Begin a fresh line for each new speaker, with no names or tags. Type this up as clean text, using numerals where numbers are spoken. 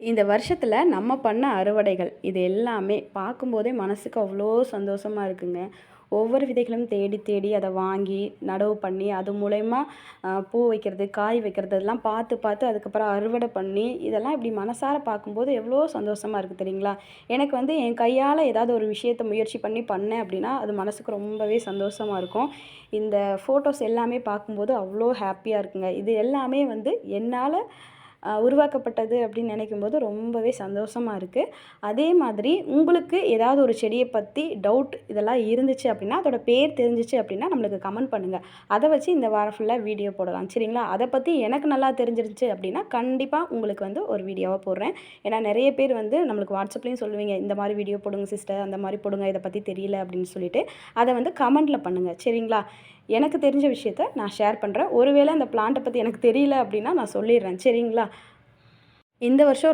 இந்த வருஷத்துல நம்ம பண்ண அறுவடைகள், இது எல்லாமே பார்க்கும்போதே மனசுக்கு அவ்ளோ சந்தோஷமா இருக்குங்க. ஒவ்வொரு விதைகளும் தேடி தேடி அத வாங்கி, நடவு பண்ணி, அது மூலியமா பூ வைக்கிறது, காய் வைக்கிறது இதெல்லாம் பார்த்து பார்த்து அதுக்கப்புறம் அறுவடை பண்ணி, இதெல்லாம் இப்படி மனசார பார்க்கும்போது எவ்வளோ சந்தோஷமா இருக்கு தெரியுங்களா? எனக்கு வந்து என் கையால ஏதாவது ஒரு விஷயத்த முயற்சி பண்ணி பண்ணேன் அப்படின்னா, அது மனசுக்கு ரொம்பவே சந்தோஷமா இருக்கும். இந்த ஃபோட்டோஸ் எல்லாமே பார்க்கும்போது அவ்ளோ ஹேப்பியா இருக்குங்க. இது எல்லாமே வந்து என்னால உருவாக்கப்பட்டது அப்படின்னு நினைக்கும்போது ரொம்பவே சந்தோஷமா இருக்கு. அதே மாதிரி உங்களுக்கு ஏதாவது ஒரு செடிய பத்தி டவுட் இதெல்லாம் இருந்துச்சு அப்படின்னா, அதோட பேர் தெரிஞ்சுச்சு அப்படின்னா நம்மளுக்கு கமெண்ட் பண்ணுங்க. அத வச்சு இந்த வாரம் ஃபுல்லா வீடியோ போடலாம். சரிங்களா? அத பத்தி எனக்கு நல்லா தெரிஞ்சிருந்துச்சு அப்படின்னா, கண்டிப்பா உங்களுக்கு வந்து ஒரு வீடியோவா போடுறேன். ஏன்னா நெறைய பேர் வந்து நம்மளுக்கு வாட்ஸ்அப்லயும் சொல்லுவீங்க, "இந்த மாரி வீடியோ போடுங்க சிஸ்டர், அந்த மாரி போடுங்க. இத பத்தி தெரியல" அப்படின்னு சொல்லிட்டு. அத வந்து கமெண்ட்ல பண்ணுங்க. சரிங்களா? எனக்கு தெரிஞ்ச விஷயத்த நான் ஷேர் பண்றேன். ஒருவேள அந்த பிளான்ட்ட பத்தி எனக்கு தெரியல அப்படின்னா நான் சொல்லிர்றேன். சரிங்களா? இந்த வருஷம்